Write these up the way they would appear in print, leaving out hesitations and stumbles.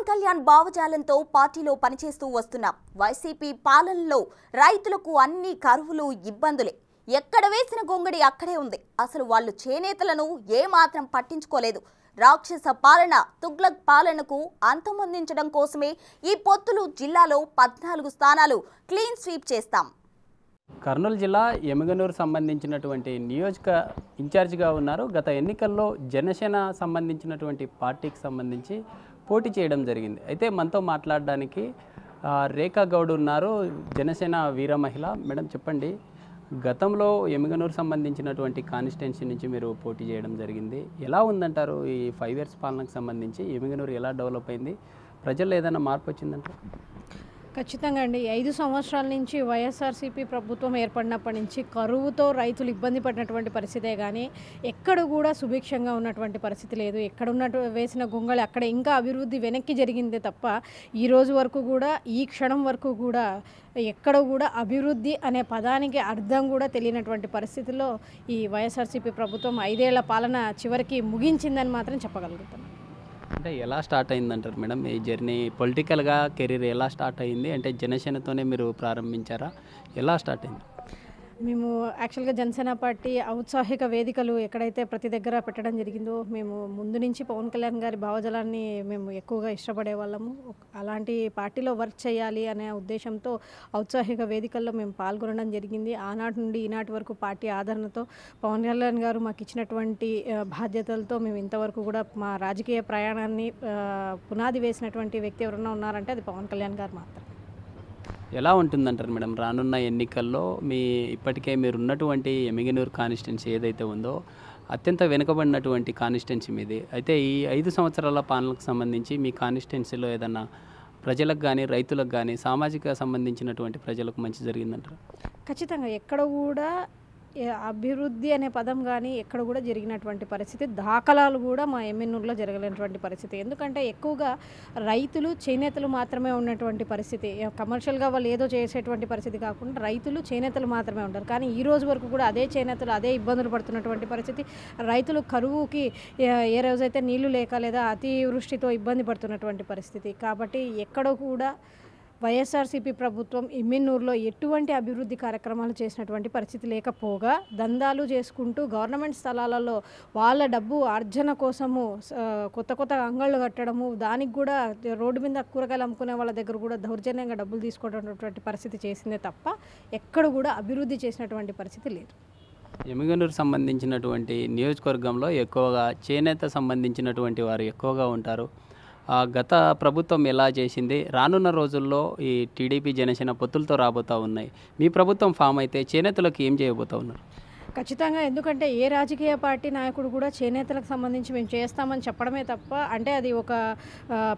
పవన్ కళ్యాణ్ భావజాలంతో పార్టీలో పనిచేస్తూ వస్తున్న వైసీపీ పాలనలో రైతులకు అన్ని కరువులు ఇబ్బందులే. ఎక్కడ వేసిన గొంగడి అక్కడే ఉంది. అసలు వాళ్ళు చేనేతలను ఏమాత్రం పట్టించుకోలేదు. రాక్షస పాలన, తుగ్లక్ పాలనకు అంతమొందించడం కోసమే ఈ పొత్తులు జిల్లాలో 14 స్థానాలు క్లీన్ స్వీప్ చేస్తాం. కర్నూలు జిల్లా ఎమ్మిగనూరు సంబంధించినటువంటి నియోజక ఇన్ఛార్జిగా ఉన్నారు. గత ఎన్నికల్లో జనసేన సంబంధించినటువంటి పార్టీకి సంబంధించి పోటీ చేయడం జరిగింది. అయితే మనతో మాట్లాడడానికి రేఖా గౌడ్ ఉన్నారు, జనసేన వీర మహిళ. మేడం చెప్పండి, గతంలో ఎమ్మిగనూరు సంబంధించినటువంటి కాన్స్టిట్యున్సీ నుంచి మీరు పోటీ చేయడం జరిగింది. ఎలా ఉందంటారు ఈ 5 years పాలనకు సంబంధించి? ఎమ్మిగనూరు ఎలా డెవలప్ అయింది? ప్రజల్లో ఏదైనా మార్పు వచ్చిందంటారు? ఖచ్చితంగా అండి. 5 సంవత్సరాల నుంచి వైఎస్ఆర్సీపీ ప్రభుత్వం ఏర్పడినప్పటి నుంచి కరువుతో రైతులు ఇబ్బంది పడినటువంటి పరిస్థితే కానీ ఎక్కడ కూడా సుభిక్షంగా ఉన్నటువంటి పరిస్థితి లేదు. ఎక్కడ వేసిన గొంగళి అక్కడ ఇంకా అభివృద్ధి వెనక్కి జరిగిందే తప్ప ఈ రోజు వరకు కూడా, ఈ క్షణం వరకు కూడా ఎక్కడ కూడా అభివృద్ధి అనే పదానికి అర్థం కూడా తెలియనటువంటి పరిస్థితుల్లో ఈ వైఎస్ఆర్సీపీ ప్రభుత్వం 5 ఏళ్ల పాలన చివరికి ముగించిందని మాత్రం చెప్పగలుగుతాం. అంటే ఎలా స్టార్ట్ అయిందంటారు మేడం ఈ జర్నీ? పొలిటికల్గా కెరీర్ ఎలా స్టార్ట్ అయింది? అంటే జనసేనతోనే మీరు ప్రారంభించారా? ఎలా స్టార్ట్ అయింది? మేము యాక్చువల్గా జనసేన పార్టీ ఔత్సాహిక వేదికలు ఎక్కడైతే ప్రతి దగ్గర పెట్టడం జరిగిందో, మేము ముందు నుంచి పవన్ కళ్యాణ్ గారి భావజాలాన్ని మేము ఎక్కువగా ఇష్టపడే వాళ్ళము. అలాంటి పార్టీలో వర్క్ చేయాలి అనే ఉద్దేశంతో ఔత్సాహిక వేదికల్లో మేము పాల్గొనడం జరిగింది. ఆనాటి నుండి ఈనాటి వరకు పార్టీ ఆదరణతో పవన్ కళ్యాణ్ గారు మాకు ఇచ్చినటువంటి బాధ్యతలతో మేము ఇంతవరకు కూడా మా రాజకీయ ప్రయాణాన్ని పునాది వేసినటువంటి వ్యక్తి ఎవరన్నా ఉన్నారంటే అది పవన్ కళ్యాణ్ గారు మాత్రం. ఎలా ఉంటుందంటారు మేడం రానున్న ఎన్నికల్లో? ఇప్పటికే మీరు ఉన్నటువంటి ఎమ్మిగనూరు కాన్స్టిట్యున్సీ ఏదైతే ఉందో అత్యంత వెనుకబడినటువంటి కాన్స్టిట్యున్సీ మీది. అయితే ఈ 5 సంవత్సరాల పాలనకు సంబంధించి మీ కాన్స్టిట్యున్సీలో ఏదన్నా ప్రజలకు కానీ, రైతులకు కానీ, సామాజిక సంబంధించినటువంటి ప్రజలకు మంచి జరిగిందంటారు? ఖచ్చితంగా ఎక్కడ కూడా అభివృద్ధి అనే పదం కానీ ఎక్కడ కూడా జరిగినటువంటి పరిస్థితి, దాఖలాలు కూడా మా ఎమ్మెన్నూరులో జరగలేనటువంటి పరిస్థితి. ఎందుకంటే ఎక్కువగా రైతులు, చేనేతలు మాత్రమే ఉన్నటువంటి పరిస్థితి. కమర్షియల్గా వాళ్ళు ఏదో చేసేటువంటి పరిస్థితి కాకుండా రైతులు, చేనేతలు మాత్రమే ఉంటారు. కానీ ఈ రోజు వరకు కూడా అదే చేనేతలు అదే ఇబ్బందులు పడుతున్నటువంటి పరిస్థితి. రైతులు కరువుకి ఏ రోజైతే నీళ్లు లేక లేదా అతివృష్టితో ఇబ్బంది పడుతున్నటువంటి పరిస్థితి. కాబట్టి ఎక్కడ కూడా వైఎస్ఆర్సీపీ ప్రభుత్వం ఎమ్మిగనూరులో ఎటువంటి అభివృద్ధి కార్యక్రమాలు చేసినటువంటి పరిస్థితి లేకపోగా దందాలు చేసుకుంటూ గవర్నమెంట్ స్థలాలలో వాళ్ళ డబ్బు ఆర్జన కోసము కొత్త అంగళ్ళు కట్టడము, దానికి కూడా రోడ్డు మీద కూరగాయలు అమ్ముకునే వాళ్ళ దగ్గర కూడా దౌర్జన్యంగా డబ్బులు తీసుకోవడం పరిస్థితి చేసిందే తప్ప ఎక్కడ కూడా అభివృద్ధి చేసినటువంటి పరిస్థితి లేదు. ఎమ్మిగనూరు సంబంధించినటువంటి నియోజకవర్గంలో ఎక్కువగా చేనేత సంబంధించినటువంటి వారు ఎక్కువగా ఉంటారు. గత ప్రభుత్వం ఎలా చేసింది? రానున్న రోజుల్లో ఈ టీడీపీ జనసేన పొత్తులతో రాబోతూ ఉన్నాయి. మీ ప్రభుత్వం ఫామ్ అయితే చేనేతలకు ఏం చేయబోతూ ఉన్నారు? ఖచ్చితంగా, ఎందుకంటే ఏ రాజకీయ పార్టీ నాయకుడు కూడా చేనేతలకు సంబంధించి మేము చేస్తామని చెప్పడమే తప్ప, అంటే అది ఒక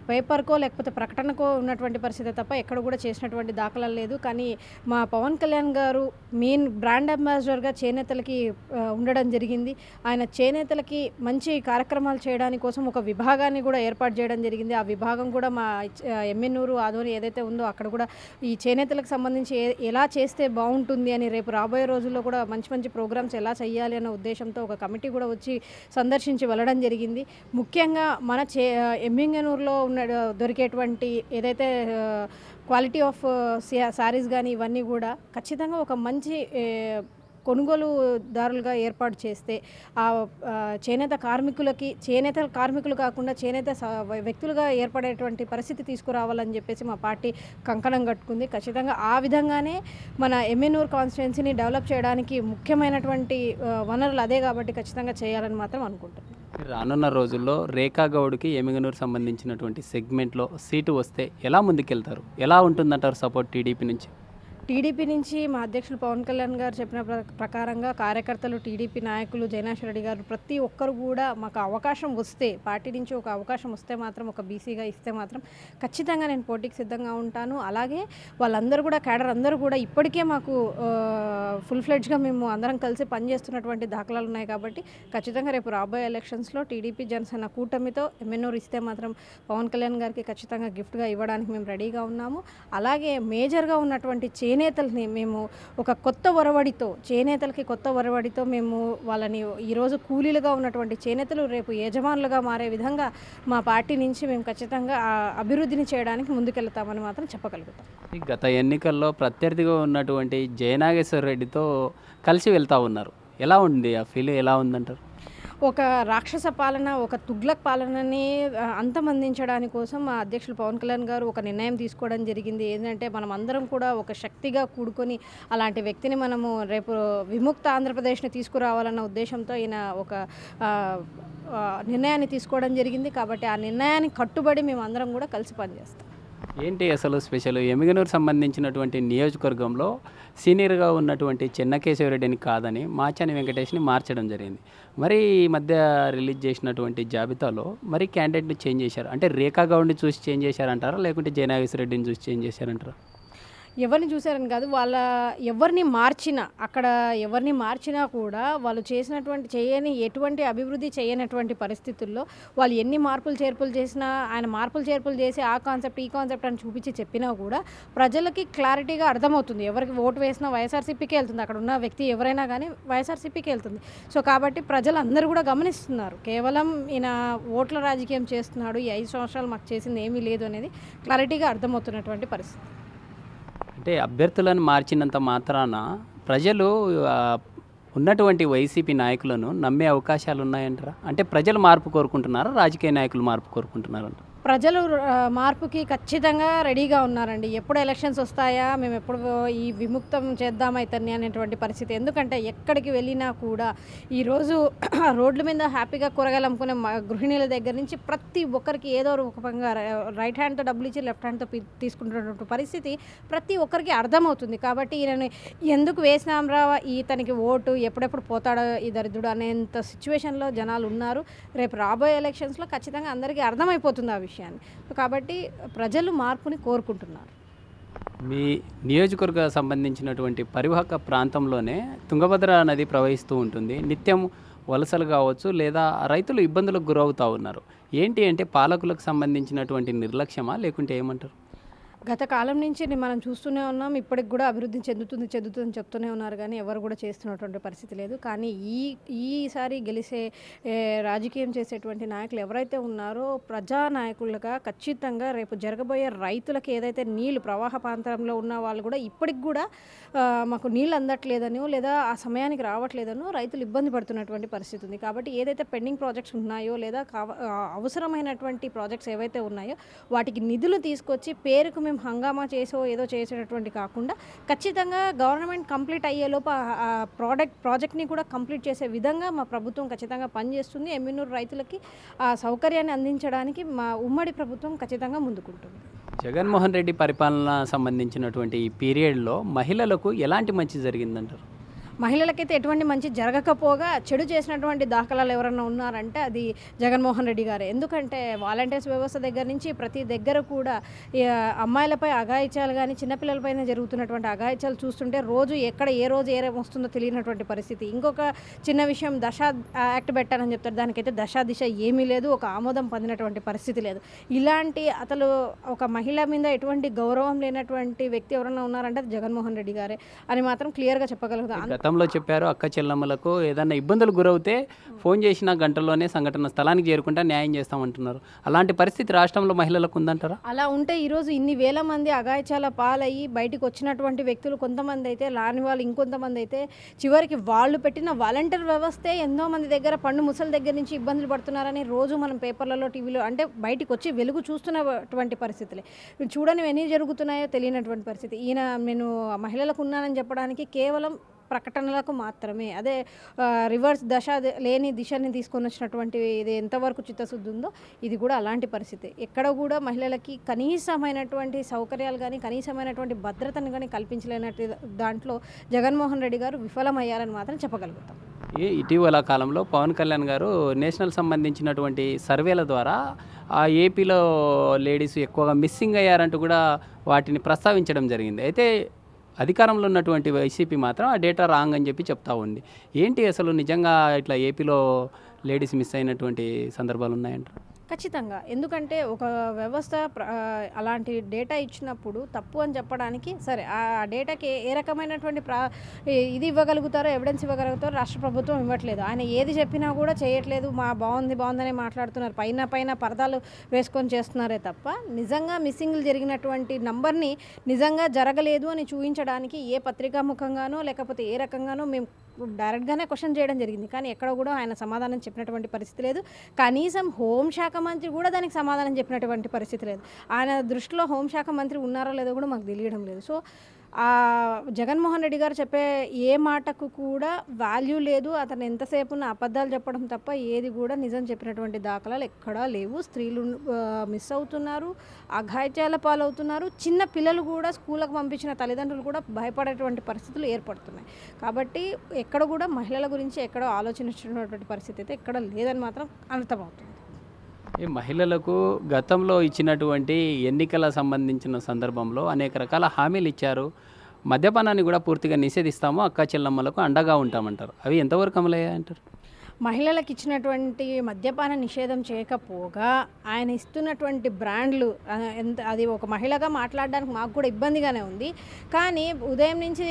పేపర్కో లేకపోతే ప్రకటనకో ఉన్నటువంటి పరిస్థితి తప్ప ఎక్కడ కూడా చేసినటువంటి దాఖలాలు లేదు. కానీ మా పవన్ కళ్యాణ్ గారు మెయిన్ బ్రాండ్ అంబాసిడర్గా చేనేతలకి ఉండడం జరిగింది. ఆయన చేనేతలకి మంచి కార్యక్రమాలు చేయడానికి కోసం ఒక విభాగాన్ని కూడా ఏర్పాటు చేయడం జరిగింది. ఆ విభాగం కూడా మా ఎమ్మెన్నూరు ఆదోని ఏదైతే ఉందో అక్కడ కూడా ఈ చేనేతలకు సంబంధించి ఎలా చేస్తే బాగుంటుంది అని రేపు రాబోయే రోజుల్లో కూడా మంచి ప్రోగ్రామ్స్ ఎలా చేయాలి అనే ఉద్దేశంతో ఒక కమిటీ కూడా వచ్చి సందర్శించి వెళ్ళడం జరిగింది. ముఖ్యంగా మన ఎమ్మిగనూరులో దొరికేటువంటి ఏదైతే క్వాలిటీ ఆఫ్ శారీస్ కానీ ఇవన్నీ కూడా ఖచ్చితంగా ఒక మంచి కొనుగోలుదారులుగా ఏర్పాటు చేస్తే ఆ చేనేత కార్మికులు కాకుండా చేనేత వ్యక్తులుగా ఏర్పడేటువంటి పరిస్థితి తీసుకురావాలని చెప్పేసి మా పార్టీ కంకణం కట్టుకుంది. ఖచ్చితంగా ఆ విధంగానే మన ఎమ్మిగనూరు కాన్స్టిట్యున్సీని డెవలప్ చేయడానికి ముఖ్యమైనటువంటి వనరులు అదే కాబట్టి ఖచ్చితంగా చేయాలని మాత్రం అనుకుంటున్నాను. రానున్న రోజుల్లో రేఖా గౌడ్కి ఎమ్మిగనూరు సంబంధించినటువంటి సెగ్మెంట్లో సీటు వస్తే ఎలా ముందుకెళ్తారు? ఎలా ఉంటుందంటారు సపోర్ట్ టీడీపీ నుంచి? టీడీపీ నుంచి మా అధ్యక్షులు పవన్ కళ్యాణ్ గారు చెప్పిన ప్రకారంగా కార్యకర్తలు, టీడీపీ నాయకులు, జైనాశ్వర రెడ్డి గారు ప్రతి ఒక్కరు కూడా మాకు అవకాశం వస్తే, పార్టీ నుంచి ఒక అవకాశం వస్తే మాత్రం, ఒక బీసీగా ఇస్తే మాత్రం ఖచ్చితంగా నేను పోటీకి సిద్ధంగా ఉంటాను. అలాగే వాళ్ళందరూ కూడా క్యాడర్ అందరూ కూడా ఇప్పటికే మాకు ఫుల్ ఫ్లెడ్జ్గా మేము అందరం కలిసి పనిచేస్తున్నటువంటి దాఖలాలు ఉన్నాయి. కాబట్టి ఖచ్చితంగా రేపు రాబోయే ఎలక్షన్స్లో టీడీపీ జనసేన కూటమితో ఎమ్మెన్నూరు ఇస్తే మాత్రం పవన్ కళ్యాణ్ గారికి ఖచ్చితంగా గిఫ్ట్గా ఇవ్వడానికి మేము రెడీగా ఉన్నాము. అలాగే మేజర్గా ఉన్నటువంటి చేనేతల్ని మేము ఒక కొత్త ఒరవడితో, చేనేతలకి కొత్త ఒరవడితో మేము వాళ్ళని ఈరోజు కూలీలుగా ఉన్నటువంటి చేనేతలు రేపు యజమానులుగా మారే విధంగా మా పార్టీ నుంచి మేము ఖచ్చితంగా అభివృద్ధిని చేయడానికి ముందుకెళ్తామని మాత్రం చెప్పగలుగుతాం. గత ఎన్నికల్లో ప్రత్యర్థిగా ఉన్నటువంటి జయనాగేశ్వర రెడ్డితో కలిసి వెళ్తూ ఉన్నారు. ఎలా ఉంది ఆ ఫీల్, ఎలా ఉందంటారు? ఒక రాక్షస పాలన, ఒక తుగ్లక్ పాలనని అంతమందించడానికి కోసం మా అధ్యక్షులు పవన్ కళ్యాణ్ గారు ఒక నిర్ణయం తీసుకోవడం జరిగింది. ఏంటంటే మనం అందరం కూడా ఒక శక్తిగా కూడుకొని అలాంటి వ్యక్తిని మనము రేపు విముక్త ఆంధ్రప్రదేశ్ని తీసుకురావాలన్న ఉద్దేశంతో ఈయన ఒక నిర్ణయాన్ని తీసుకోవడం జరిగింది. కాబట్టి ఆ నిర్ణయానికి కట్టుబడి మేము అందరం కూడా కలిసి పనిచేస్తాం. ఏంటి అసలు స్పెషల్? ఎమ్మిగనూరు సంబంధించినటువంటి నియోజకవర్గంలో సీనియర్గా ఉన్నటువంటి చెన్నకేశవరెడ్డిని కాదని మాచాని వెంకటేష్ని మార్చడం జరిగింది. మరి ఈ మధ్య రిలీజ్ చేసినటువంటి జాబితాలో మరి క్యాండిడేట్ని చేంజ్ చేశారు. అంటే రేఖా గౌడ్ని చూసి చేంజ్ చేశారంటారా, లేకుంటే జయనాగేశ్వర రెడ్డిని చూసి చేంజ్ చేశారంటారా? ఎవరిని చూసారని కాదు, ఎవరిని మార్చినా కూడా వాళ్ళు ఎటువంటి అభివృద్ధి చేయనటువంటి పరిస్థితుల్లో వాళ్ళు ఎన్ని మార్పులు చేర్పులు చేసినా, ఆయన మార్పులు చేర్పులు చేసి ఆ కాన్సెప్ట్ ఈ కాన్సెప్ట్ అని చూపించి చెప్పినా కూడా ప్రజలకి క్లారిటీగా అర్థమవుతుంది. ఎవరికి ఓటు వేసినా వైఎస్ఆర్సీపీకి వెళ్తుంది, అక్కడ ఉన్న వ్యక్తి ఎవరైనా కానీ వైఎస్ఆర్సీపీకి వెళ్తుంది. సో కాబట్టి ప్రజలు అందరూ కూడా గమనిస్తున్నారు. కేవలం ఈయన ఓట్ల రాజకీయం చేస్తున్నాడు, ఈ 5 సంవత్సరాలు మాకు చేసింది ఏమీ లేదు అనేది క్లారిటీగా అర్థమవుతున్నటువంటి పరిస్థితి. అంటే అభ్యర్థులను మార్చినంత మాత్రాన ప్రజలు ఉన్నటువంటి వైసీపీ నాయకులను నమ్మే అవకాశాలు ఉన్నాయంటారా? అంటే ప్రజలు మార్పు కోరుకుంటున్నారా, రాజకీయ నాయకులు మార్పు కోరుకుంటున్నారంట? ప్రజలు మార్పుకి ఖచ్చితంగా రెడీగా ఉన్నారండి. ఎప్పుడు ఎలక్షన్స్ వస్తాయా, మేము ఎప్పుడు ఈ విముక్తం చేద్దామా ఇతన్ని అనేటువంటి పరిస్థితి. ఎందుకంటే ఎక్కడికి వెళ్ళినా కూడా ఈరోజు రోడ్ల మీద హ్యాపీగా కూరగాయలు అమ్ముకునే గృహిణీల దగ్గర నుంచి ప్రతి ఒక్కరికి ఏదో రూపంగా రైట్ హ్యాండ్తో డబ్బులు ఇచ్చి లెఫ్ట్ హ్యాండ్తో తీసుకుంటున్నటువంటి పరిస్థితి ప్రతి ఒక్కరికి అర్థమవుతుంది. కాబట్టి ఈయనని ఎందుకు వేసినాంరా, ఇతనికి ఓటు ఎప్పుడెప్పుడు పోతాడో ఈ దరిద్రుడు అనేంత సిచ్యువేషన్లో జనాలు ఉన్నారు. రేపు రాబోయే ఎలక్షన్స్లో ఖచ్చితంగా అందరికీ అర్థమైపోతుంది ఆ విషయాన్ని. కాబట్టి ప్రజలు మార్పుని కోరుకుంటున్నారు. మీ నియోజకవర్గ సంబంధించినటువంటి పరివాహక ప్రాంతంలోనే తుంగభద్ర నది ప్రవహిస్తూ ఉంటుంది. నిత్యం వలసలు కావచ్చు లేదా రైతులు ఇబ్బందులకు గురవుతూ ఉన్నారు. ఏంటి అంటే పాలకులకు సంబంధించినటువంటి నిర్లక్ష్యమా, లేకుంటే ఏమంటారు? గత కాలం నుంచి మనం చూస్తూనే ఉన్నాం. ఇప్పటికి కూడా అభివృద్ధి చెందుతుంది చెప్తూనే ఉన్నారు, కానీ ఎవరు కూడా చేస్తున్నటువంటి పరిస్థితి లేదు. కానీ ఈసారి గెలిసే రాజకీయం చేసేటువంటి నాయకులు ఎవరైతే ఉన్నారో ప్రజానాయకులుగా ఖచ్చితంగా రేపు జరగబోయే రైతులకు ఏదైతే నీళ్లు ప్రవాహ ప్రాంతంలో ఉన్న వాళ్ళు కూడా ఇప్పటికి కూడా మాకు నీళ్ళు అందట్లేదనో లేదా ఆ సమయానికి రావట్లేదనో రైతులు ఇబ్బంది పడుతున్నటువంటి పరిస్థితి ఉంది. కాబట్టి ఏదైతే పెండింగ్ ప్రాజెక్ట్స్ ఉన్నాయో లేదా అవసరమైనటువంటి ప్రాజెక్ట్స్ ఏవైతే ఉన్నాయో వాటికి నిధులు తీసుకొచ్చి పేరుకు మేము హంగామా చేసో ఏదో చేసేటటువంటి కాకుండా ఖచ్చితంగా గవర్నమెంట్ కంప్లీట్ అయ్యేలోపు ఆ ప్రాజెక్ట్ని కూడా కంప్లీట్ చేసే విధంగా మా ప్రభుత్వం ఖచ్చితంగా పనిచేస్తుంది. ఎమ్మిగనూరు రైతులకి ఆ సౌకర్యాన్ని అందించడానికి మా ఉమ్మడి ప్రభుత్వం ఖచ్చితంగా ముందుకుంటుంది. జగన్మోహన్ రెడ్డి పరిపాలన సంబంధించినటువంటి ఈ పీరియడ్లో మహిళలకు ఎలాంటి మంచి జరిగిందంటారు? మహిళలకైతే ఎటువంటి మంచి జరగకపోగా చెడు చేసినటువంటి దాఖలాలు ఎవరన్నా ఉన్నారంటే అది జగన్మోహన్ రెడ్డి గారే. ఎందుకంటే వాలంటీర్స్ వ్యవస్థ దగ్గర నుంచి ప్రతి దగ్గర కూడా అమ్మాయిలపై అఘాయిత్యాలు కానీ చిన్నపిల్లలపైన జరుగుతున్నటువంటి అఘాయిత్యాలు చూస్తుంటే రోజు ఎక్కడ ఏ రోజు ఏ వస్తుందో తెలియనటువంటి పరిస్థితి. ఇంకొక చిన్న విషయం, దశ యాక్ట్ పెట్టారని చెప్తారు, దానికైతే దశ దిశ ఏమీ లేదు, ఒక ఆమోదం పొందినటువంటి పరిస్థితి లేదు. ఇలాంటి అసలు ఒక మహిళ మీద ఎటువంటి గౌరవం లేనటువంటి వ్యక్తి ఎవరన్నా ఉన్నారంటే అది జగన్మోహన్ రెడ్డి గారే అని మాత్రం క్లియర్గా చెప్పగలుగుతాం. గతంలో చెప్పారు అక్క చెల్లమ్మలకు ఏదైనా ఇబ్బందులు గురవుతే ఫోన్ చేసిన గంటల్లోనే సంఘటన స్థలానికి చేరుకుంటా న్యాయం చేస్తామంటున్నారు. అలాంటి పరిస్థితి రాష్ట్రంలో మహిళలకు ఉందంటారా? అలా ఉంటే ఈరోజు ఇన్ని వేల మంది అఘాయిత్యాల పాలయ్యి బయటకు వచ్చినటువంటి వ్యక్తులు కొంతమంది అయితే, లాని వాళ్ళు ఇంకొంతమంది అయితే చివరికి వాళ్ళు పెట్టిన వాలంటీర్ వ్యవస్థే ఎంతో మంది దగ్గర పండు ముసలి దగ్గర నుంచి ఇబ్బందులు పడుతున్నారని రోజు మనం పేపర్లలో టీవీలో అంటే బయటకు వచ్చి వెలుగు చూస్తున్నటువంటి పరిస్థితులే. చూడని ఎన్ని జరుగుతున్నాయో తెలియనటువంటి పరిస్థితి. ఈయన నేను మహిళలకు ఉన్నానని చెప్పడానికి కేవలం ప్రకటనలకు మాత్రమే, అదే రివర్స్ దశ లేని దిశని తీసుకొని వచ్చినటువంటి ఇది ఎంతవరకు చిత్తశుద్ధి ఉందో ఇది కూడా అలాంటి పరిస్థితి. ఎక్కడ కూడా మహిళలకి కనీసమైనటువంటి సౌకర్యాలు కానీ కనీసమైనటువంటి భద్రతను కానీ కల్పించలేనట్టు దాంట్లో జగన్మోహన్ రెడ్డి గారు విఫలమయ్యారని మాత్రం చెప్పగలుగుతాం. ఇటీవల కాలంలో పవన్ కళ్యాణ్ గారు నేషనల్ సంబంధించినటువంటి సర్వేల ద్వారా ఆ ఏపీలో లేడీస్ ఎక్కువగా మిస్సింగ్ అయ్యారంటూ కూడా వాటిని ప్రస్తావించడం జరిగింది. అయితే అధికారంలో ఉన్నటువంటి వైసీపీ మాత్రం ఆ డేటా రాంగ్ అని చెప్పి చెప్తా ఉంది. ఏంటి అసలు నిజంగా ఇట్లా ఏపీలో లేడీస్ మిస్ అయినటువంటి సందర్భాలు ఉన్నాయంట? ఖచ్చితంగా. ఎందుకంటే ఒక వ్యవస్థ అలాంటి డేటా ఇచ్చినప్పుడు తప్పు అని చెప్పడానికి సరే ఆ డేటాకి ఏ రకమైనటువంటి ఇది ఇవ్వగలుగుతారో, ఎవిడెన్స్ ఇవ్వగలుగుతారో రాష్ట్ర ప్రభుత్వం ఇవ్వట్లేదు. ఆయన ఏది చెప్పినా కూడా చేయట్లేదు. బాగుందనే మాట్లాడుతున్నారు. పైన పరదాలు వేసుకొని చేస్తున్నారే తప్ప నిజంగా మిస్సింగ్లు జరిగినటువంటి నంబర్ని నిజంగా జరగలేదు అని చూపించడానికి ఏ పత్రికా ముఖంగానో లేకపోతే ఏ రకంగానో మేము డైరెక్ట్గానే క్వశ్చన్ చేయడం జరిగింది. కానీ ఎక్కడ కూడా ఆయన సమాధానం చెప్పినటువంటి పరిస్థితి లేదు. కనీసం హోంశాఖ మంత్రి కూడా దానికి సమాధానం చెప్పినటువంటి పరిస్థితి లేదు. ఆయన దృష్టిలో హోంశాఖ మంత్రి ఉన్నారో లేదో కూడా మాకు తెలియడం లేదు. సో జగన్మోహన్ రెడ్డి గారు చెప్పే ఏ మాటకు కూడా వాల్యూ లేదు. అతను ఎంతసేపు అబద్ధాలు చెప్పడం తప్ప ఏది కూడా నిజం చెప్పినటువంటి దాఖలాలు ఎక్కడా లేవు. స్త్రీలు మిస్ అవుతున్నారు, అఘాయిత్యాల పాలవుతున్నారు. చిన్న పిల్లలు కూడా స్కూళ్ళకు పంపించిన తల్లిదండ్రులు కూడా భయపడేటువంటి పరిస్థితులు ఏర్పడుతున్నాయి. కాబట్టి ఎక్కడ కూడా మహిళల గురించి ఎక్కడో ఆలోచించినటువంటి పరిస్థితి అయితే ఎక్కడ లేదని మాత్రం అర్థమవుతుంది. ఈ మహిళలకు గతంలో ఇచ్చినటువంటి ఎన్నికల సంబంధించిన సందర్భంలో అనేక రకాల హామీలు ఇచ్చారు. మద్యపానాన్ని కూడా పూర్తిగా నిషేధిస్తాము, అక్క చెల్లమ్మలకు అండగా ఉంటామంటారు. అవి ఎంతవరకు అమలయ్యాయంటారు? మహిళలకు ఇచ్చినటువంటి మద్యపాన నిషేధం చేయకపోగా ఆయన ఇస్తున్నటువంటి బ్రాండ్లు అది ఒక మహిళగా మాట్లాడడానికి మాకు కూడా ఇబ్బందిగానే ఉంది. కానీ ఉదయం నుంచి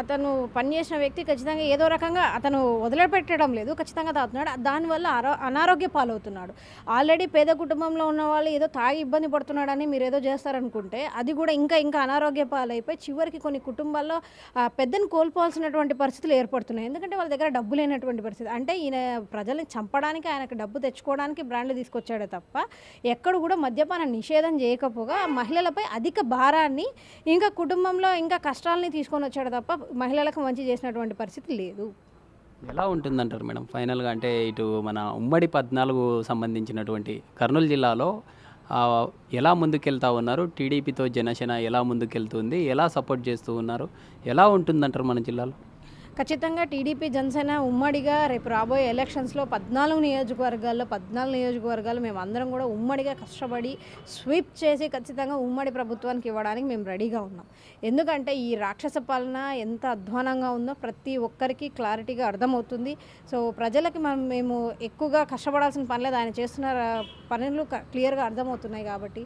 అతను పనిచేసిన వ్యక్తి ఖచ్చితంగా ఏదో రకంగా అతను వదిలిపెట్టడం లేదు, ఖచ్చితంగా తాగుతున్నాడు. దానివల్ల అనారోగ్య పాలవుతున్నాడు. ఆల్రెడీ పేద కుటుంబంలో ఉన్న వాళ్ళు ఏదో తాగి ఇబ్బంది పడుతున్నాడని మీరు ఏదో చేస్తారనుకుంటే అది కూడా ఇంకా అనారోగ్య పాలైపోయి చివరికి కొన్ని కుటుంబాల్లో పెద్దను కోల్పోవాల్సినటువంటి పరిస్థితులు ఏర్పడుతున్నాయి. ఎందుకంటే వాళ్ళ దగ్గర డబ్బు లేనటువంటి పరిస్థితి. అంటే ఈయన ప్రజల్ని చంపడానికి, ఆయనకు డబ్బు తెచ్చుకోవడానికి బ్రాండ్లు తీసుకొచ్చాడే తప్ప ఎక్కడ కూడా మద్యపాన నిషేధం చేయకపోగా మహిళలపై అధిక భారాన్ని ఇంకా కుటుంబంలో ఇంకా కష్టాలని తీసుకొని వచ్చాడు తప్ప మహిళలకు మంచి చేసినటువంటి పరిస్థితి లేదు. ఎలా ఉంటుందంటారు మేడం ఫైనల్గా? అంటే ఇటు మన ఉమ్మడి 14 సంబంధించినటువంటి కర్నూలు జిల్లాలో ఎలా ముందుకెళ్తా ఉన్నారు? టీడీపీతో జనసేన ఎలా ముందుకెళ్తుంది? ఎలా సపోర్ట్ చేస్తూ ఉన్నారు? ఎలా ఉంటుందంటారు మన జిల్లాలో? ఖచ్చితంగా టీడీపీ జనసేన ఉమ్మడిగా రేపు రాబోయే ఎలక్షన్స్లో 14 నియోజకవర్గాలు మేము అందరం కూడా ఉమ్మడిగా కష్టపడి స్వీప్ చేసి ఖచ్చితంగా ఉమ్మడి ప్రభుత్వానికి ఇవ్వడానికి మేము రెడీగా ఉన్నాం. ఎందుకంటే ఈ రాక్షస పాలన ఎంత అధ్వానంగా ఉందో ప్రతి ఒక్కరికి క్లారిటీగా అర్థమవుతుంది. సో ప్రజలకి మేము ఎక్కువగా కష్టపడాల్సిన పని లేదు, ఆయన చేస్తున్న పనులు క్లియర్గా అర్థమవుతున్నాయి. కాబట్టి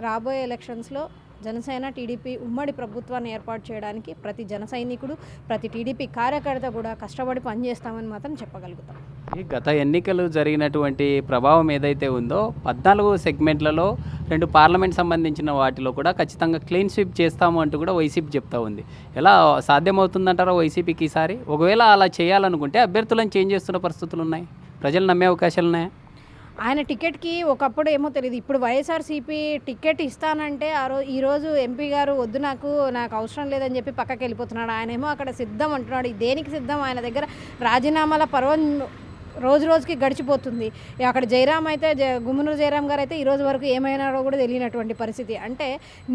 రాబోయే ఎలక్షన్స్లో జనసేన టీడీపీ ఉమ్మడి ప్రభుత్వాన్ని ఏర్పాటు చేయడానికి ప్రతి జన సైనికుడు, ప్రతి టీడీపీ కార్యకర్త కూడా కష్టపడి పనిచేస్తామని మాత్రం చెప్పగలుగుతాం. ఈ గత ఎన్నికలు జరిగినటువంటి ప్రభావం ఏదైతే ఉందో 14 సెగ్మెంట్లలో 2 పార్లమెంట్ సంబంధించిన వాటిలో కూడా ఖచ్చితంగా క్లీన్ స్వీప్ చేస్తాము అంటూ కూడా వైసీపీ చెప్తా ఉంది. ఎలా సాధ్యమవుతుందంటారో వైసీపీకి ఈసారి? ఒకవేళ అలా చేయాలనుకుంటే అభ్యర్థులను చేంజ్ చేస్తున్న పరిస్థితులు ఉన్నాయి, ప్రజలు నమ్మే అవకాశాలు ఉన్నాయా? ఆయన టికెట్కి ఒకప్పుడు ఏమో తెలియదు, ఇప్పుడు వైఎస్ఆర్సీపీ టికెట్ ఇస్తానంటే ఈరోజు ఎంపీ గారు వద్దు నాకు అవసరం లేదని చెప్పి పక్కకి వెళ్ళిపోతున్నాడు. ఆయన ఏమో అక్కడ సిద్ధం అంటున్నాడు. దేనికి సిద్ధం? ఆయన దగ్గర రాజీనామాల పర్వం రోజుకి గడిచిపోతుంది. అక్కడ జయరామ్ అయితే గుమ్మనూరు జయరామ్ గారు అయితే ఈరోజు వరకు ఏమైనారో కూడా తెలియనటువంటి పరిస్థితి. అంటే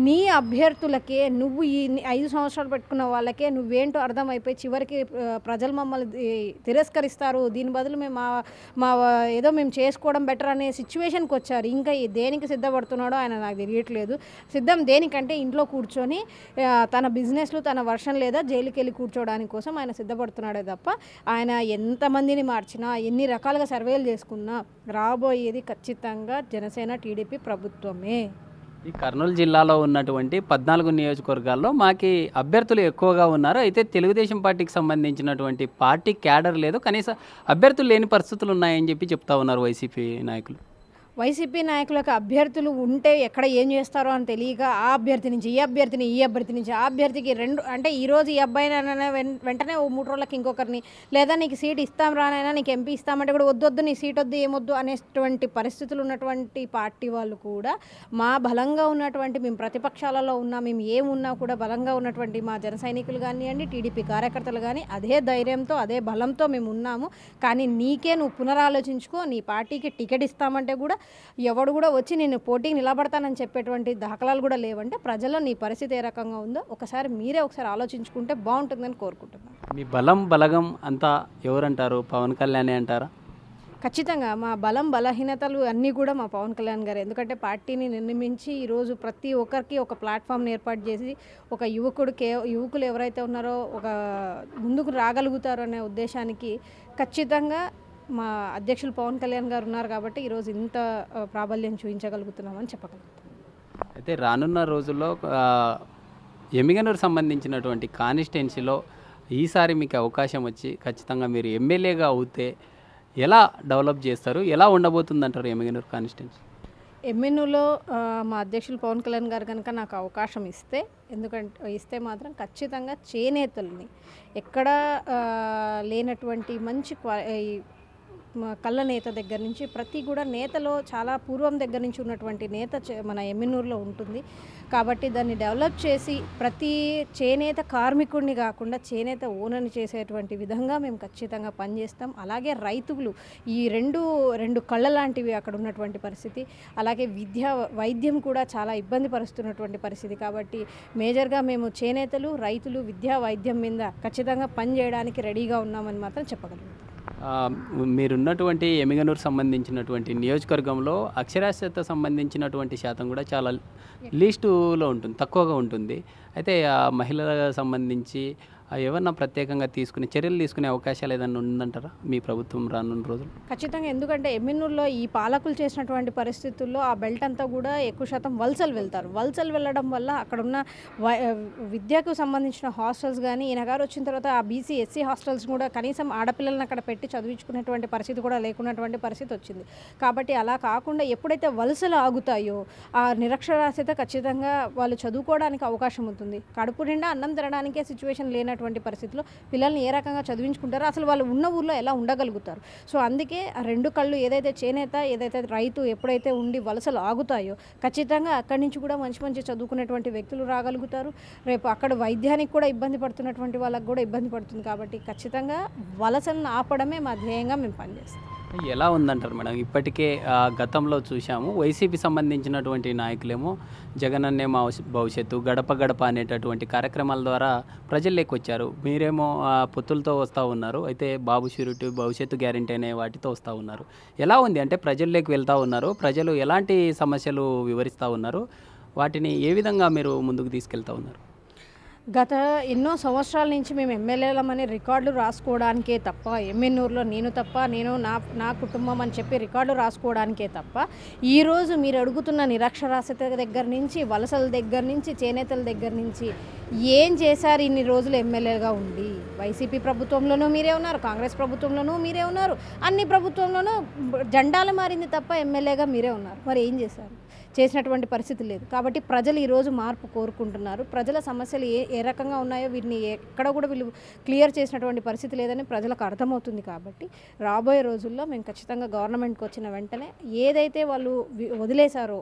నీ అభ్యర్థులకే, నువ్వు ఈ 5 సంవత్సరాలు పెట్టుకున్న వాళ్ళకే నువ్వేంటో అర్థమైపోయి చివరికి ప్రజలు మమ్మల్ని తిరస్కరిస్తారు, దీని బదులు మా ఏదో మేము చేసుకోవడం బెటర్ అనే సిచ్యువేషన్కి వచ్చారు. ఇంకా దేనికి సిద్ధపడుతున్నాడో ఆయన నాకు తెలియట్లేదు. సిద్ధం దేనికంటే ఇంట్లో కూర్చొని తన బిజినెస్లు, తన వర్షన్ లేదా జైలుకి వెళ్ళి కూర్చోవడానికి కోసం ఆయన సిద్ధపడుతున్నాడే తప్ప ఆయన ఎంతమందిని మార్చినా, ఎన్ని రకాలుగా సర్వేలు చేసుకున్నా రాబోయేది ఖచ్చితంగా జనసేన టీడీపీ ప్రభుత్వమే. ఈ కర్నూలు జిల్లాలో ఉన్నటువంటి 14 నియోజకవర్గాల్లో మాకి అభ్యర్థులు ఎక్కువగా ఉన్నారు. అయితే తెలుగుదేశం పార్టీకి సంబంధించినటువంటి పార్టీ క్యాడర్ లేదు, కనీసం అభ్యర్థులు లేని పరిస్థితులు ఉన్నాయని చెప్పి చెప్తా ఉన్నారు వైసీపీ నాయకులు. వైసీపీ నాయకులకు అభ్యర్థులు ఉంటే ఎక్కడ ఏం చేస్తారో అని తెలియక ఆ అభ్యర్థి నుంచి ఈ అభ్యర్థి నుంచి ఆ అభ్యర్థికి అంటే ఈరోజు ఈ అబ్బాయినైనా వెంటనే 3 రోజులకి ఇంకొకరిని, లేదా నీకు సీట్ ఇస్తాం రానైనా నీకు ఎంపీ ఇస్తామంటే కూడా వద్దు నీ సీట్ వద్దు ఏమొద్దు అనేటువంటి పరిస్థితులు ఉన్నటువంటి పార్టీ వాళ్ళు కూడా మా బలంగా ఉన్నటువంటి, మేము ప్రతిపక్షాలలో ఉన్నా, మేము ఏమున్నా కూడా బలంగా ఉన్నటువంటి మా జన సైనికులు కానివ్వండి, టీడీపీ కార్యకర్తలు కానీ అదే ధైర్యంతో అదే బలంతో మేము ఉన్నాము. కానీ నీకే నువ్వు పునరాలోచించుకో, నీ పార్టీకి టికెట్ ఇస్తామంటే కూడా ఎవడు కూడా వచ్చి నేను పోటీకి నిలబడతానని చెప్పేటువంటి దాఖలాలు కూడా లేవంటే ప్రజల్లో నీ పరిస్థితి ఏ రకంగా ఉందో మీరే ఒకసారి ఆలోచించుకుంటే బాగుంటుందని కోరుకుంటున్నాను. మీ బలగం అంతా ఎవరంటారు? పవన్ కళ్యాణ్ అంటారా? ఖచ్చితంగా మా బలహీనతలు అన్నీ కూడా మా పవన్ కళ్యాణ్ గారు. ఎందుకంటే పార్టీని నిర్మించి ఈరోజు ప్రతి ఒక్కరికి ఒక ప్లాట్ఫామ్ని ఏర్పాటు చేసి ఒక యువకులు ఎవరైతే ఉన్నారో ఒక ముందుకు రాగలుగుతారో అనే ఉద్దేశానికి ఖచ్చితంగా మా అధ్యక్షులు పవన్ కళ్యాణ్ గారు ఉన్నారు కాబట్టి ఈరోజు ఇంత ప్రాబల్యం చూపించగలుగుతున్నామని చెప్పగలుగుతాం. అయితే రానున్న రోజుల్లో ఎమ్మిగనూరు సంబంధించినటువంటి కాన్స్టిట్యున్సీలో ఈసారి మీకు అవకాశం వచ్చి ఖచ్చితంగా మీరు ఎమ్మెల్యేగా అవుతే ఎలా డెవలప్ చేస్తారు, ఎలా ఉండబోతుందంటారు ఎమ్మిగనూరు కాన్స్టిట్యున్సీ? ఎమ్మెన్యూలో మా అధ్యక్షులు పవన్ కళ్యాణ్ గారు కనుక నాకు అవకాశం ఇస్తే, ఎందుకంటే ఇస్తే మాత్రం ఖచ్చితంగా చేనేతల్ని ఎక్కడ లేనటువంటి మంచి కళ్ళ నేత దగ్గర నుంచి ప్రతి కూడా నేతలో చాలా పూర్వం దగ్గర నుంచి ఉన్నటువంటి నేత మన ఎమ్మెన్యూరులో ఉంటుంది కాబట్టి దాన్ని డెవలప్ చేసి ప్రతి చేనేత కార్మికుడిని కాకుండా చేనేత ఓనర్ని చేసేటువంటి విధంగా మేము ఖచ్చితంగా పనిచేస్తాం. అలాగే రైతులు ఈ రెండు కళ్ళ లాంటివి అక్కడ ఉన్నటువంటి పరిస్థితి, అలాగే వైద్యం కూడా చాలా ఇబ్బంది పరుస్తున్నటువంటి పరిస్థితి కాబట్టి మేజర్గా మేము చేనేతలు, రైతులు, వైద్యం మీద ఖచ్చితంగా పనిచేయడానికి రెడీగా ఉన్నామని మాత్రం చెప్పగలుగుతాం. మీరున్నటువంటి ఎమ్మిగనూరు సంబంధించినటువంటి నియోజకవర్గంలో అక్షరాస్యత సంబంధించినటువంటి శాతం కూడా చాలా లీస్టులో ఉంటుంది, తక్కువగా ఉంటుంది. అయితే ఆ మహిళలకు సంబంధించి ఏమన్నా ప్రత్యేకంగా చర్యలు తీసుకునే అవకాశాలు ఏదైనా ఉందంటారా మీ ప్రభుత్వం రానున్న రోజులు? ఖచ్చితంగా, ఎందుకంటే ఎమ్మెన్యూరులో ఈ పాలకులు చేసినటువంటి పరిస్థితుల్లో ఆ బెల్ట్ అంతా కూడా ఎక్కువ శాతం వలసలు వెళ్తారు. వలసలు వెళ్ళడం వల్ల అక్కడున్న విద్యకు సంబంధించిన హాస్టల్స్ కానీ ఈయన గారు వచ్చిన తర్వాత ఆ బీసీ ఎస్సీ హాస్టల్స్ కూడా కనీసం ఆడపిల్లలను అక్కడ పెట్టి చదివించుకునేటువంటి పరిస్థితి కూడా లేకున్నటువంటి పరిస్థితి వచ్చింది. కాబట్టి అలా కాకుండా ఎప్పుడైతే వలసలు ఆగుతాయో ఆ నిరక్షరాస్యత ఖచ్చితంగా వాళ్ళు చదువుకోవడానికి అవకాశం ఉంటుంది. కడుపు నిండా అన్నం తినడానికే సిచ్యువేషన్ లేనటువంటి పరిస్థితిలో పిల్లల్ని ఏ రకంగా చదివించుకుంటారో, అసలు వాళ్ళు ఉన్న ఊర్లో ఎలా ఉండగలుగుతారు? సో అందుకే ఆ రెండు కళ్ళు ఏదైతే చేనేత, ఏదైతే రైతు ఎప్పుడైతే ఉండి వలసలు ఆగుతాయో ఖచ్చితంగా అక్కడి నుంచి కూడా మంచి చదువుకునేటువంటి వ్యక్తులు రాగలుగుతారు. రేపు అక్కడ వైద్యానికి కూడా ఇబ్బంది పడుతున్నటువంటి వాళ్ళకు కూడా ఇబ్బంది పడుతుంది. కాబట్టి ఖచ్చితంగా వలసలను ఆపడమే మా ధ్యేయంగా మేము పనిచేస్తాం. ఎలా ఉందంటారు మేడం? ఇప్పటికే గతంలో చూసాము, వైసీపీ సంబంధించినటువంటి నాయకులేమో జగనన్నే మా భవిష్యత్తు, గడప గడప అనేటటువంటి కార్యక్రమాల ద్వారా ప్రజల్లోకి వచ్చారు. మీరేమో పొత్తులతో వస్తూ ఉన్నారు, అయితే బాబు షూరిటీ, భవిష్యత్తు గ్యారెంటీ అనే వాటితో వస్తూ ఉన్నారు. ఎలా ఉంది అంటే ప్రజల్లోకి వెళ్తూ ఉన్నారు, ప్రజలు ఎలాంటి సమస్యలు వివరిస్తూ ఉన్నారు, వాటిని ఏ విధంగా మీరు ముందుకు తీసుకెళ్తూ ఉన్నారు? గత ఎన్నో సంవత్సరాల నుంచి మేము ఎమ్మెల్యేలమని రికార్డులు రాసుకోవడానికే తప్ప, ఎమ్మెన్యూరులో నేను నా కుటుంబం అని చెప్పి రికార్డులు రాసుకోవడానికే తప్ప, ఈరోజు మీరు అడుగుతున్న నిరక్షరాస్యత దగ్గర నుంచి, వలసల దగ్గర నుంచి, చేనేతల దగ్గర నుంచి ఏం చేశారు ఇన్ని రోజులు ఎమ్మెల్యేగా ఉండి? వైసీపీ ప్రభుత్వంలోనూ మీరే ఉన్నారు, కాంగ్రెస్ ప్రభుత్వంలోనూ మీరే ఉన్నారు, అన్ని ప్రభుత్వంలోనూ జెండాలు మారింది తప్ప ఎమ్మెల్యేగా మీరే ఉన్నారు. మరి ఏం చేశారు? చేసినటువంటి పరిస్థితి లేదు. కాబట్టి ప్రజలు ఈరోజు మార్పు కోరుకుంటున్నారు. ప్రజల సమస్యలు ఏ రకంగా ఉన్నాయో వీటిని ఎక్కడ కూడా వీళ్ళు క్లియర్ చేసినటువంటి పరిస్థితి లేదని ప్రజలకు అర్థమవుతుంది. కాబట్టి రాబోయే రోజుల్లో మేము ఖచ్చితంగా గవర్నమెంట్కి వచ్చిన వెంటనే ఏదైతే వాళ్ళు వదిలేశారో,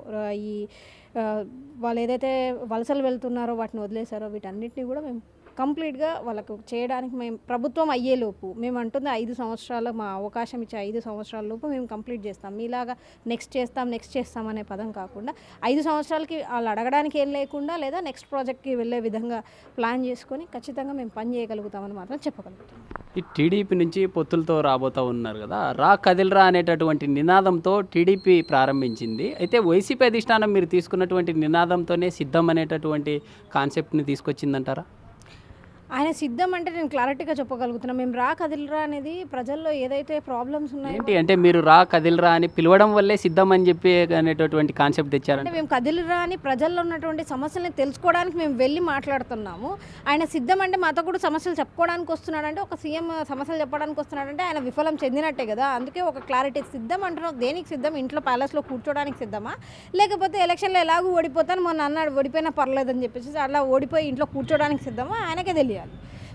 వాళ్ళు ఏదైతే వలసలు వెళ్తున్నారో వాటిని వదిలేశారో వీటన్నిటిని కూడా మేము కంప్లీట్గా వాళ్ళకు చేయడానికి మేము ప్రభుత్వం అయ్యేలోపు, మేము అంటుంది 5 సంవత్సరాలు మా అవకాశం ఇచ్చే 5 సంవత్సరాల లోపు మేము కంప్లీట్ చేస్తాం. మీలాగా నెక్స్ట్ చేస్తాం అనే పదం కాకుండా 5 సంవత్సరాలకి వాళ్ళు అడగడానికి ఏం లేకుండా, లేదా నెక్స్ట్ ప్రాజెక్ట్కి వెళ్ళే విధంగా ప్లాన్ చేసుకొని ఖచ్చితంగా మేము పని చేయగలుగుతామని మాత్రం చెప్పగలుగుతాం. ఈ టీడీపీ నుంచి పొత్తులతో రాబోతూ ఉన్నారు కదా, రా కదిల్రా అనేటటువంటి నినాదంతో టీడీపీ ప్రారంభించింది. అయితే వైసీపీ అధిష్టానం మీరు తీసుకున్నటువంటి నినాదంతోనే సిద్ధం అనేటటువంటి కాన్సెప్ట్ని తీసుకొచ్చిందంటారా? ఆయన సిద్ధం అంటే నేను క్లారిటీగా చెప్పగలుగుతున్నాను. మేము రా కదిలిరా అనేది ప్రజల్లో ఏదైతే ప్రాబ్లమ్స్ ఉన్నాయో అంటే మీరు రా కదిలిరా అని పిలవడం వల్లే సిద్ధం అని చెప్పి అనేటటువంటి కాన్సెప్ట్ తెచ్చారంటే, మేము కదిలిరా అని ప్రజల్లో ఉన్నటువంటి సమస్యలను తెలుసుకోవడానికి మేము వెళ్ళి మాట్లాడుతున్నాము. ఆయన సిద్ధం అంటే మాతో కూడా సమస్యలు చెప్పుకోవడానికి వస్తున్నాడంటే, ఒక సీఎం సమస్యలు చెప్పడానికి వస్తున్నాడంటే ఆయన విఫలం చెందినట్టే కదా. అందుకే ఒక క్లారిటీ, సిద్ధం అంటున్నావు దేనికి సిద్ధం? ఇంట్లో ప్యాలెస్లో కూర్చోడానికి సిద్ధమా, లేకపోతే ఎలక్షన్లో ఎలాగూ ఓడిపోతాను మొన్న అన్నాడు ఓడిపోయినా పర్లేదని చెప్పేసి అలా ఓడిపోయి ఇంట్లో కూర్చోడానికి సిద్ధమా ఆయనకే తెలియాలి.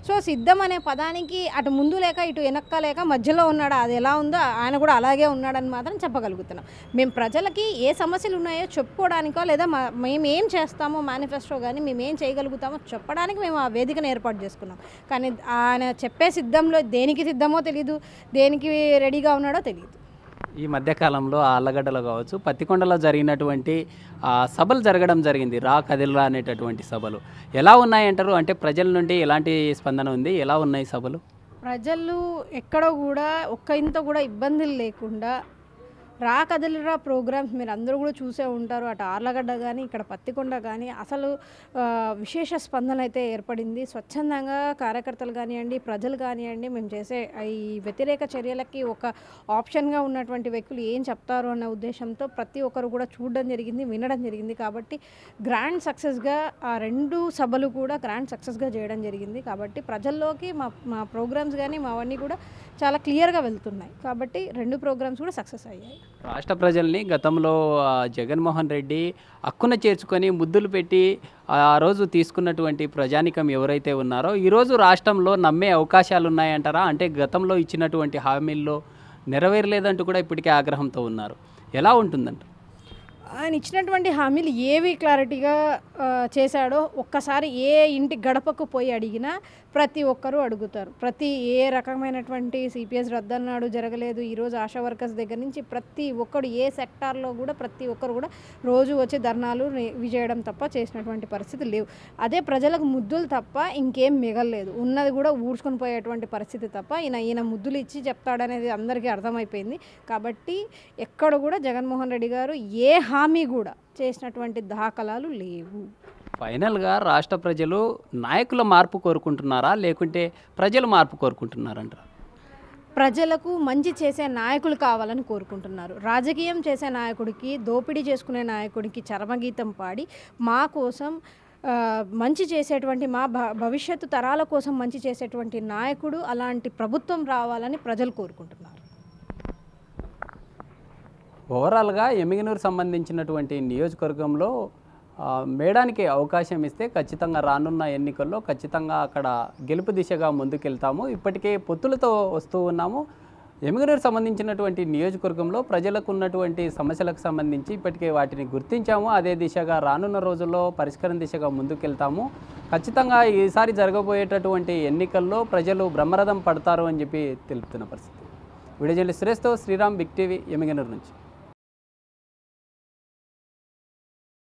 సో సిద్ధం అనే పదానికి అటు ముందు లేక ఇటు వెనక్క లేక మధ్యలో ఉన్నాడు, అది ఎలా ఉందో ఆయన కూడా అలాగే ఉన్నాడని మాత్రం చెప్పగలుగుతున్నాం. మేము ప్రజలకి ఏ సమస్యలు ఉన్నాయో చెప్పుకోవడానికో, లేదా మేము ఏం చేస్తామో మేనిఫెస్టో కానీ మేము ఏం చేయగలుగుతామో చెప్పడానికి మేము ఆ వేదికను ఏర్పాటు చేసుకున్నాం. కానీ ఆయన చెప్పే సిద్ధంలో దేనికి సిద్ధమో తెలియదు, దేనికి రెడీగా ఉన్నాడో తెలియదు. ఈ మధ్యకాలంలో ఆళ్ళగడ్డలో కావచ్చు, పత్తికొండలో జరిగినటువంటి సభలు జరగడం జరిగింది, రా కదిల్రా అనేటటువంటి సభలు ఎలా ఉన్నాయంటారు? అంటే ప్రజల నుండి ఎలాంటి స్పందన ఉంది, ఎలా ఉన్నాయి సభలు? ప్రజలు ఎక్కడ కూడా ఒక్క ఇంత కూడా ఇబ్బందులు లేకుండా రా కదలిరా ప్రోగ్రామ్స్ మీరు అందరూ కూడా చూసే ఉంటారు. అటు ఆర్లగడ్డ కానీ ఇక్కడ పత్తికొండ కానీ అసలు విశేష స్పందన అయితే ఏర్పడింది. స్వచ్ఛందంగా కార్యకర్తలు కానివ్వండి, ప్రజలు కానివ్వండి, మేము చేసే ఈ వ్యతిరేక చర్యలకి ఒక ఆప్షన్గా ఉన్నటువంటి వ్యక్తులు ఏం చెప్తారు అన్న ఉద్దేశంతో ప్రతి ఒక్కరు కూడా చూడడం జరిగింది, వినడం జరిగింది. కాబట్టి గ్రాండ్ సక్సెస్గా ఆ 2 సభలు కూడా గ్రాండ్ సక్సెస్గా చేయడం జరిగింది. కాబట్టి ప్రజల్లోకి మా ప్రోగ్రామ్స్ కానీ మావన్నీ కూడా చాలా క్లియర్గా వెళ్తున్నాయి. కాబట్టి 2 ప్రోగ్రామ్స్ కూడా సక్సెస్ అయ్యాయి. రాష్ట్ర ప్రజల్ని గతంలో జగన్మోహన్ రెడ్డి హక్కున చేర్చుకొని ముద్దులు పెట్టి ఆ రోజు తీసుకున్నటువంటి ప్రజానికం ఎవరైతే ఉన్నారో ఈరోజు రాష్ట్రంలో నమ్మే అవకాశాలు ఉన్నాయంటారా? అంటే గతంలో ఇచ్చినటువంటి హామీల్లో నెరవేరలేదంటూ కూడా ఇప్పటికే ఆగ్రహంతో ఉన్నారు. ఎలా ఉంటుందంట? ఆయన ఇచ్చినటువంటి హామీలు ఏవి క్లారిటీగా చేశాడో ఒక్కసారి ఏ ఇంటి గడపకు పోయి అడిగినా ప్రతి ఒక్కరూ అడుగుతారు. ఏ రకమైనటువంటి సిపిఎస్ రద్దన్నాడు జరగలేదు. ఈరోజు ఆశా వర్కర్స్ దగ్గర నుంచి ప్రతి ఒక్కరు ఏ సెక్టార్లో కూడా ప్రతి ఒక్కరు కూడా రోజు వచ్చి ధర్నాలు చేయడం తప్ప చేసినటువంటి పరిస్థితి లేవు. అదే ప్రజలకు ముద్దులు తప్ప ఇంకేం మిగలలేదు. ఉన్నది కూడా ఊడ్చుకొని పోయేటువంటి పరిస్థితి తప్ప ఈయన ముద్దులు ఇచ్చి చెప్తాడనేది అందరికీ అర్థమైపోయింది. కాబట్టి ఎక్కడ కూడా జగన్మోహన్ రెడ్డి గారు ఏ హామీ కూడా చేసినటువంటి దాఖలాలు లేవు. ఫైనల్గా రాష్ట్ర ప్రజలు నాయకుల మార్పు కోరుకుంటున్నారా, లేకుంటే ప్రజలు మార్పు కోరుకుంటున్నారంటారా? ప్రజలకు మంచి చేసే నాయకులు కావాలని కోరుకుంటున్నారు. రాజకీయం చేసే నాయకుడికి, దోపిడీ చేసుకునే నాయకుడికి చరమగీతం పాడి మా కోసం మంచి చేసేటువంటి మా భవిష్యత్తు తరాల కోసం మంచి చేసేటువంటి నాయకుడు, అలాంటి ప్రభుత్వం రావాలని ప్రజలు కోరుకుంటున్నారు. ఓవరాల్గా ఎమ్మిగనూరు సంబంధించినటువంటి నియోజకవర్గంలో మేడానికి అవకాశం ఇస్తే ఖచ్చితంగా రానున్న ఎన్నికల్లో ఖచ్చితంగా అక్కడ గెలుపు దిశగా ముందుకెళ్తాము. ఇప్పటికే పొత్తులతో వస్తూ ఉన్నాము. ఎమ్మిగనూరు సంబంధించినటువంటి నియోజకవర్గంలో ప్రజలకు ఉన్నటువంటి సమస్యలకు సంబంధించి ఇప్పటికే వాటిని గుర్తించాము. అదే దిశగా రానున్న రోజుల్లో పరిష్కారం దిశగా ముందుకెళ్తాము. ఖచ్చితంగా ఈసారి జరగబోయేటటువంటి ఎన్నికల్లో ప్రజలు బ్రహ్మరథం పడతారు అని చెప్పి తెలుపుతున్న పరిస్థితి. వీడియో జర్నలిస్ట్ సురేష్తో శ్రీరామ్, బిగ్ టీవీ, ఎమ్మిగనూరు నుంచి.